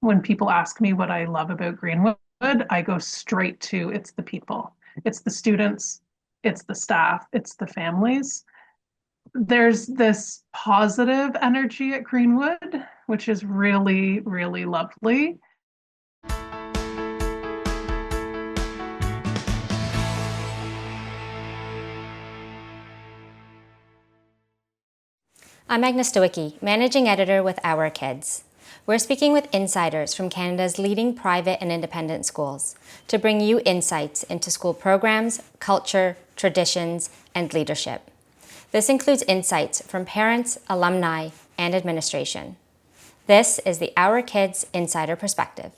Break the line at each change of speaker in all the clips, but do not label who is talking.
when people ask me what I love about Greenwood, I go straight to it's the people, it's the students, it's the staff, it's the families. There's this positive energy at Greenwood, which is really, really lovely.
I'm Agnes Stowicki, Managing Editor with Our Kids. We're speaking with insiders from Canada's leading private and independent schools to bring you insights into school programs, culture, traditions, and leadership. This includes insights from parents, alumni, and administration. This is the Our Kids Insider Perspective.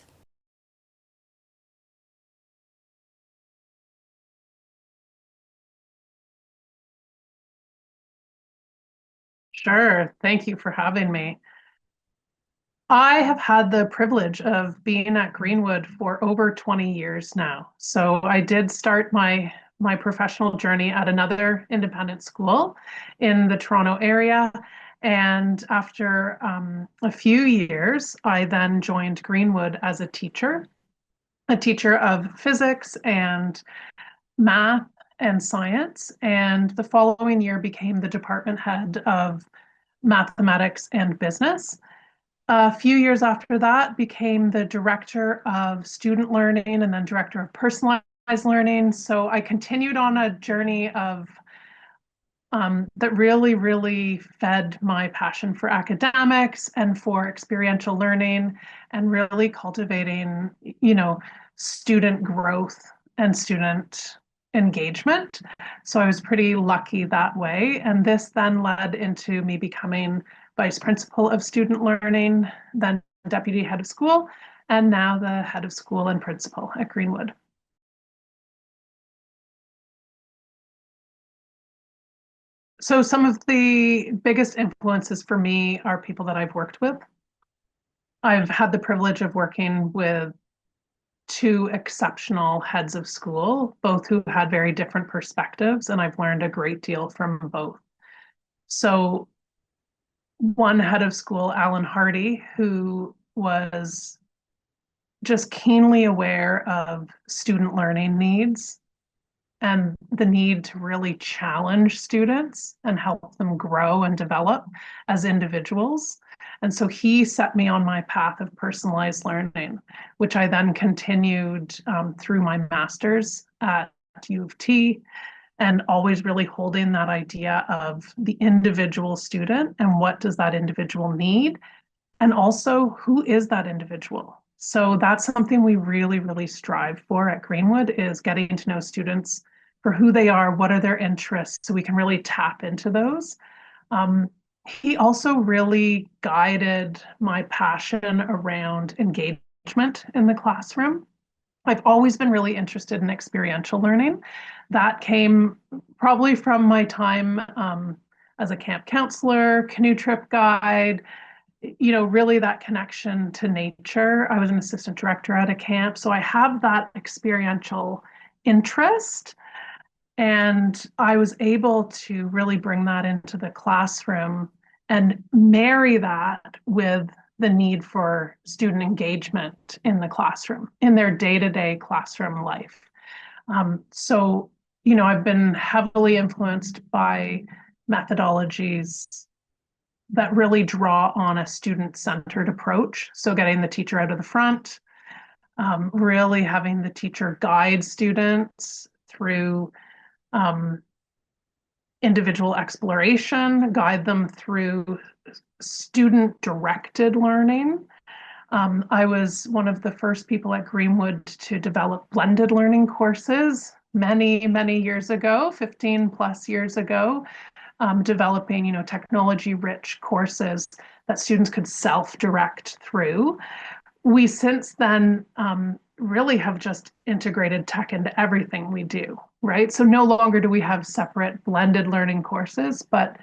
Sure. Thank you for having me. I have had the privilege of being at Greenwood for over 20 years now. So I did start my professional journey at another independent school in the Toronto area. And after a few years, I then joined Greenwood as a teacher of physics and math and science. And the following year became the department head of mathematics and business. A few years after that, became the director of student learning and then director of personalized learning. So I continued on a journey of that really, really fed my passion for academics and for experiential learning and really cultivating, student growth and student engagement. So I was pretty lucky that way. And this then led into me becoming vice principal of student learning, then deputy head of school, and now the head of school and principal at Greenwood. So some of the biggest influences for me are people that I've worked with. I've had the privilege of working with two exceptional heads of school, both who had very different perspectives, and I've learned a great deal from both. So one head of school, Alan Hardy, who was just keenly aware of student learning needs and the need to really challenge students and help them grow and develop as individuals. And so he set me on my path of personalized learning, which I then continued through my master's at U of T, and always really holding that idea of the individual student and what does that individual need, and also who is that individual. So that's something we really, really strive for at Greenwood, is getting to know students for who they are, what are their interests, so we can really tap into those. Um, he also really guided my passion around engagement in the classroom. I've always been really interested in experiential learning. That came probably from my time as a camp counselor, canoe trip guide, really that connection to nature. I was an assistant director at a camp, so I have that experiential interest. And I was able to really bring that into the classroom and marry that with the need for student engagement in the classroom, in their day-to-day classroom life. So, I've been heavily influenced by methodologies that really draw on a student-centered approach. So getting the teacher out of the front, really having the teacher guide students through um, individual exploration, guide them through student-directed learning. I was one of the first people at Greenwood to develop blended learning courses many, many years ago, 15 plus years ago, developing, technology-rich courses that students could self-direct through. We since then really have just integrated tech into everything we do, right? So no longer do we have separate blended learning courses, but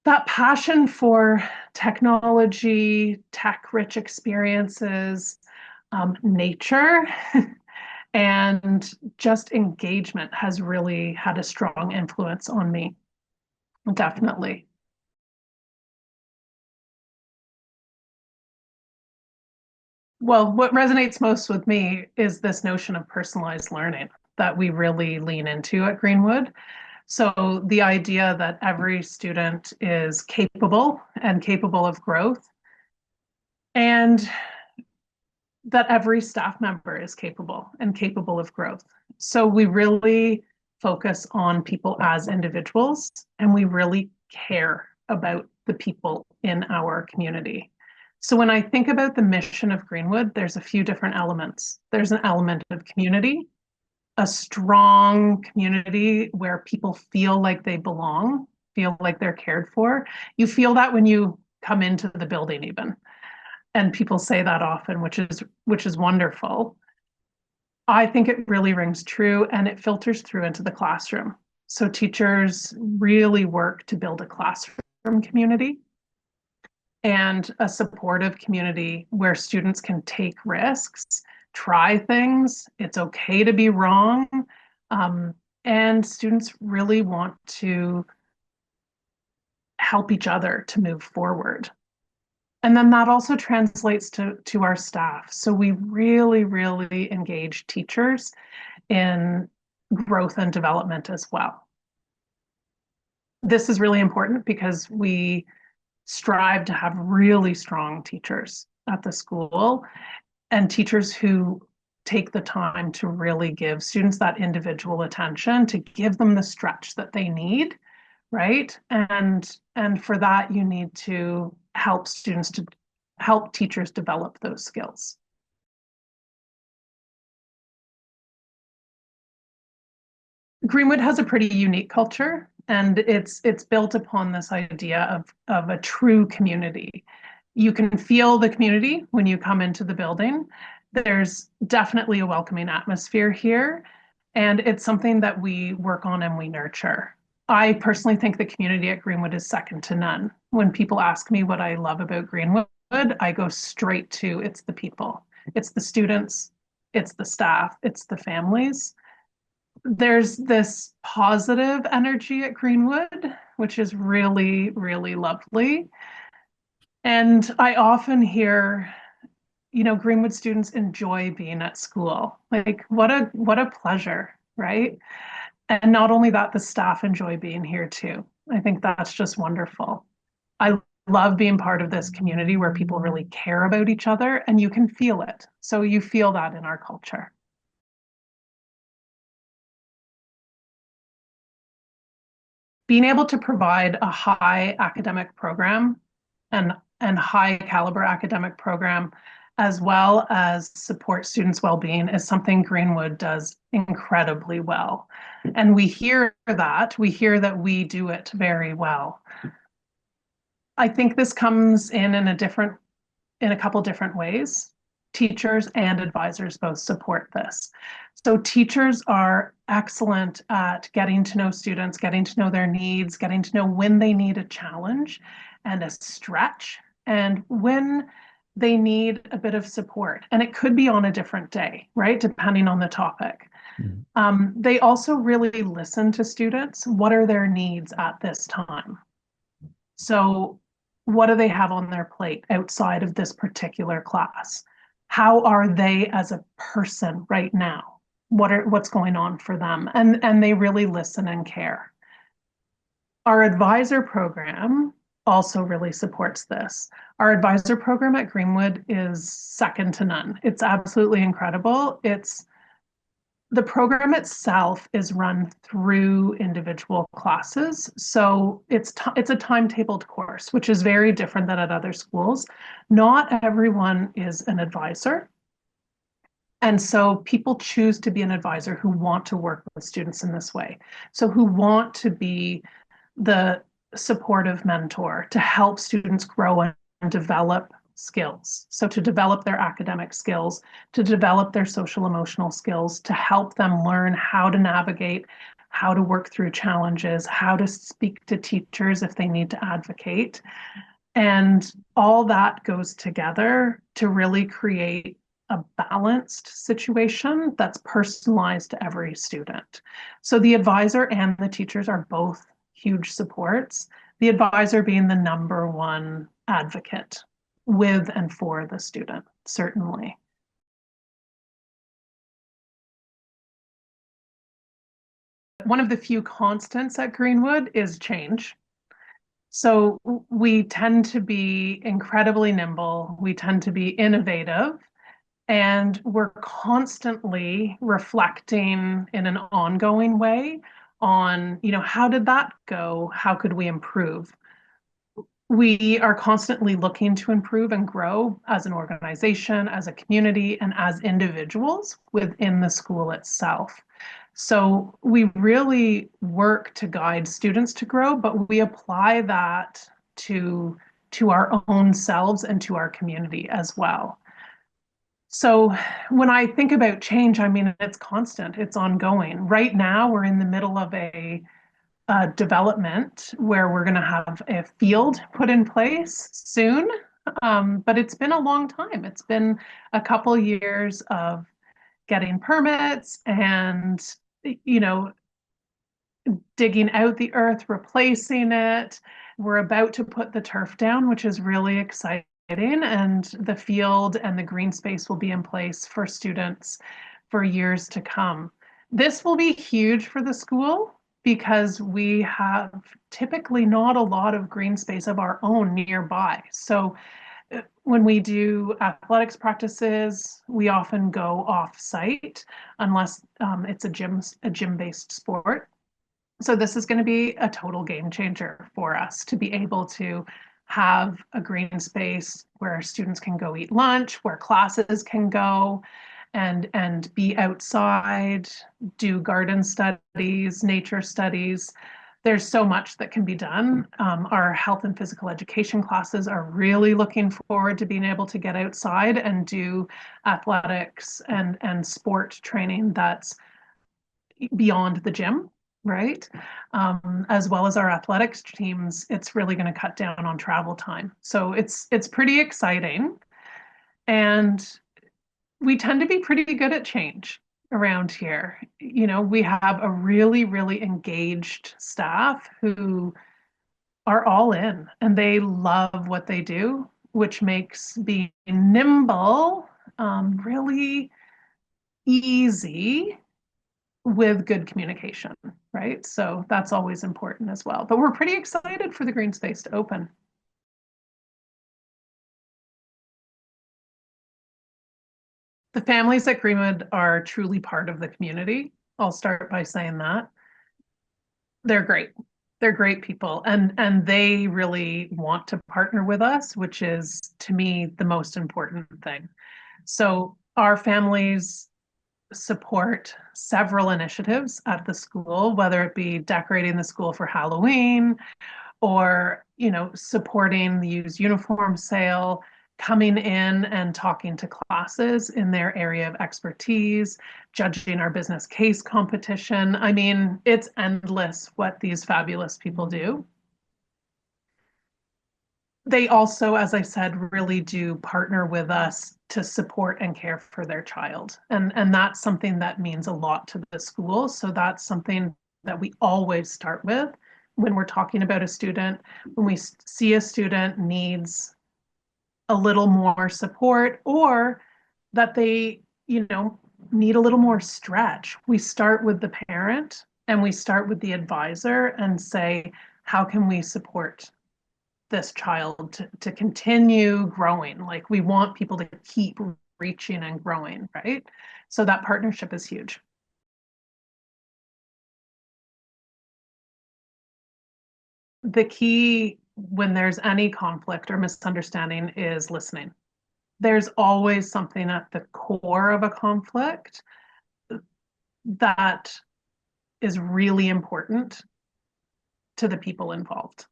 that passion for technology, tech-rich experiences, nature, and just engagement has really had a strong influence on me, definitely. Well, what resonates most with me is this notion of personalized learning that we really lean into at Greenwood. So the idea that every student is capable and capable of growth, and that every staff member is capable and capable of growth. So we really focus on people as individuals, and we really care about the people in our community. So when I think about the mission of Greenwood, there's a few different elements. There's an element of community, a strong community where people feel like they belong, feel like they're cared for. You feel that when you come into the building even. And people say that often, which is wonderful. I think it really rings true and it filters through into the classroom. So teachers really work to build a classroom community and a supportive community where students can take risks, try things. It's okay to be wrong. Um, and students really want to help each other to move forward. And then that also translates to our staff. So we really, really engage teachers in growth and development as well. This is really important because we strive to have really strong teachers at the school and teachers who take the time to really give students that individual attention, to give them the stretch that they need, right? And for that you need to help teachers develop those skills. Greenwood has a pretty unique culture, and it's built upon this idea of a true community. You can feel the community when you come into the building. There's definitely a welcoming atmosphere here, and it's something that we work on and we nurture. I personally think the community at Greenwood is second to none. When people ask me what I love about Greenwood, I go straight to it's the people, it's the students, it's the staff, it's the families. There's this positive energy at Greenwood, which is really, really lovely. And I often hear, Greenwood students enjoy being at school. Like what a pleasure, right? And not only that, the staff enjoy being here too. I think that's just wonderful. I love being part of this community where people really care about each other and you can feel it. So you feel that in our culture. Being able to provide a high academic program and high caliber academic program as well as support students' well-being is something Greenwood does incredibly well. And we hear that we do it very well. I think this comes in a couple different ways. Teachers and advisors both support this. So teachers are excellent at getting to know students, getting to know their needs, getting to know when they need a challenge and a stretch, and when they need a bit of support. And it could be on a different day, right? Depending on the topic.
Mhm.
They also really listen to students. What are their needs at this time? So what do they have on their plate outside of this particular class? How are they as a person right now? What's going on for them? And they really listen and care. Our advisor program also really supports this. Our advisor program at Greenwood is second to none. It's absolutely incredible. The program itself is run through individual classes. So it's a timetabled course, which is very different than at other schools. Not everyone is an advisor. And so people choose to be an advisor who want to work with students in this way. So who want to be the supportive mentor to help students grow and develop skills. So to develop their academic skills, to develop their social emotional skills, to help them learn how to navigate, how to work through challenges, how to speak to teachers if they need to advocate. And all that goes together to really create a balanced situation that's personalized to every student. So the advisor and the teachers are both huge supports, the advisor being the number one advocate with and for the student, certainly. One of the few constants at Greenwood is change. So we tend to be incredibly nimble, we tend to be innovative, and we're constantly reflecting in an ongoing way on, how did that go? How could we improve? We are constantly looking to improve and grow as an organization, as a community, and as individuals within the school itself. So we really work to guide students to grow, but we apply that to to our own selves and to our community as well. So when I think about change, I mean, it's constant, it's ongoing. Right now, we're in the middle of a development where we're going to have a field put in place soon. But it's been a long time. It's been a couple years of getting permits and, you know, digging out the earth, replacing it. We're about to put the turf down, which is really exciting. And the field and the green space will be in place for students for years to come. This will be huge for the school because we have typically not a lot of green space of our own nearby. So when we do athletics practices, we often go off site unless it's a gym based sport. So this is going to be a total game changer for us to be able to have a green space where students can go eat lunch, where classes can go and be outside, do garden studies, nature studies. There's so much that can be done. Our health and physical education classes are really looking forward to being able to get outside and do athletics and sport training that's beyond the gym, right? As well as our athletics teams, it's really going to cut down on travel time. So it's pretty exciting, and we tend to be pretty good at change around here. We have a really, really engaged staff who are all in and they love what they do, which makes being nimble really easy with good communication, right? So that's always important as well. But we're pretty excited for the green space to open. The families at Greenwood are truly part of the community. I'll start by saying that. They're great. They're great people and they really want to partner with us, which is to me the most important thing. So our families support several initiatives at the school, whether it be decorating the school for Halloween, or supporting the used uniform sale, coming in and talking to classes in their area of expertise, judging our business case competition. I mean, it's endless what these fabulous people do. They also, as I said, really do partner with us to support and care for their child. And that's something that means a lot to the school. So that's something that we always start with when we're talking about a student. When we see a student needs a little more support or that they, need a little more stretch, we start with the parent and we start with the advisor and say, how can we support this child to continue growing? Like we want people to keep reaching and growing, right? So that partnership is huge. The key when there's any conflict or misunderstanding is listening. There's always something at the core of a conflict that is really important to the people involved.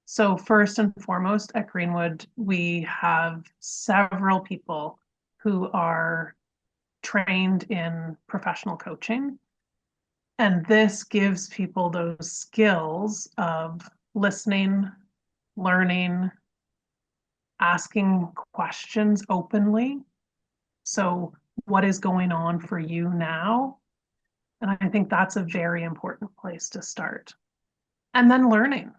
So first and foremost at Greenwood, we have several people who are trained in professional coaching. And this gives people those skills of listening, learning, asking questions openly. So, what is going on for you now? And I think that's a very important place to start. And then learning.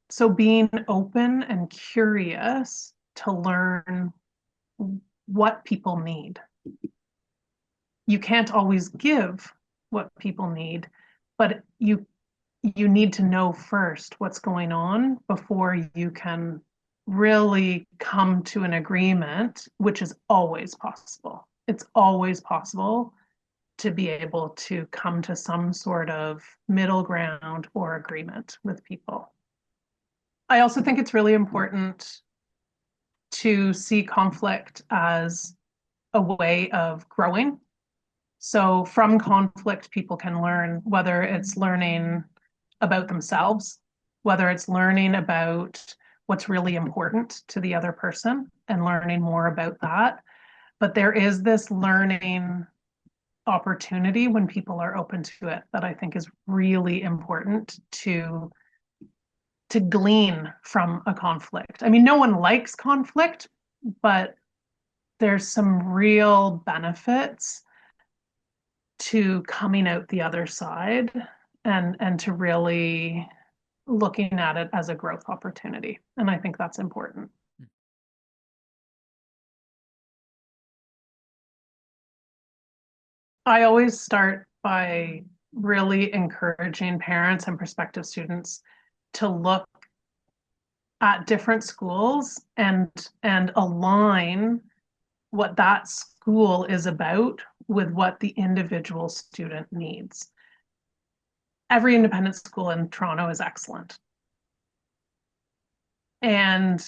So, being open and curious to learn what people need. You can't always give what people need, but you need to know first what's going on before you can really come to an agreement, which is always possible. It's always possible to be able to come to some sort of middle ground or agreement with people. I also think it's really important to see conflict as a way of growing. So from conflict, people can learn, whether it's learning about themselves, whether it's learning about what's really important to the other person and learning more about that. But there is this learning opportunity when people are open to it that I think is really important to glean from a conflict. I mean, no one likes conflict, but there's some real benefits to coming out the other side and to really looking at it as a growth opportunity. And I think that's important. I always start by really encouraging parents and prospective students to look at different schools and align what that school is about with what the individual student needs. Every independent school in Toronto is excellent. And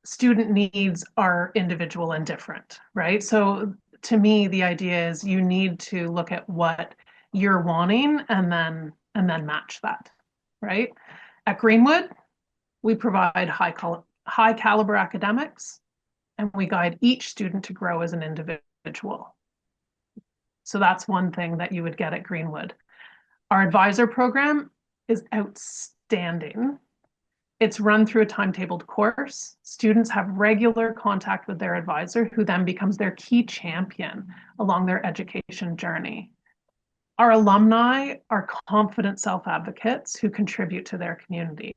student needs are individual and different, right? So to me, the idea is you need to look at what you're wanting and then match that, right? At Greenwood, we provide high caliber academics, and we guide each student to grow as an individual. So that's one thing that you would get at Greenwood. Our advisor program is outstanding. It's run through a timetabled course. Students have regular contact with their advisor, who then becomes their key champion along their education journey. Our alumni are confident self-advocates who contribute to their community.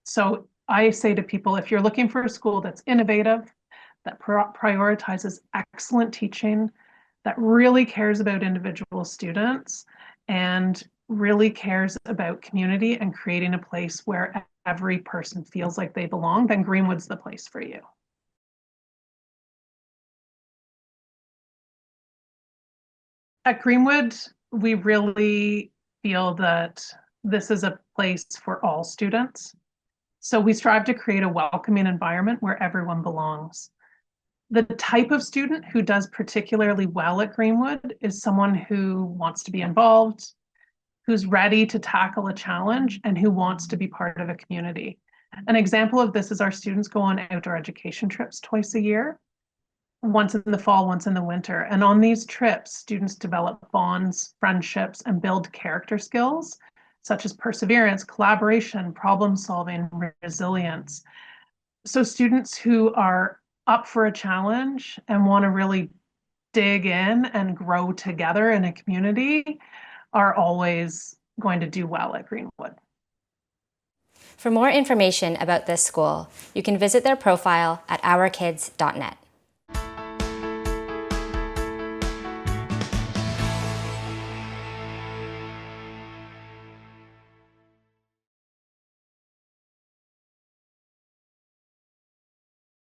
So I say to people, if you're looking for a school that's innovative, that prioritizes excellent teaching, that really cares about individual students, and really cares about community and creating a place where every person feels like they belong, then Greenwood's the place for you. At Greenwood, we really feel that this is a place for all students. So we strive to create a welcoming environment where everyone belongs. The type of student who does particularly well at Greenwood is someone who wants to be involved, who's ready to tackle a challenge, and who wants to be part of a community. An example of this is our students go on outdoor education trips twice a year, once in the fall, once in the winter. And on these trips, students develop bonds, friendships, and build character skills such as perseverance, collaboration, problem solving, resilience. So students who are up for a challenge and want to really dig in and grow together in a community are always going to do well at Greenwood.
For more information about this school, you can visit their profile at ourkids.net.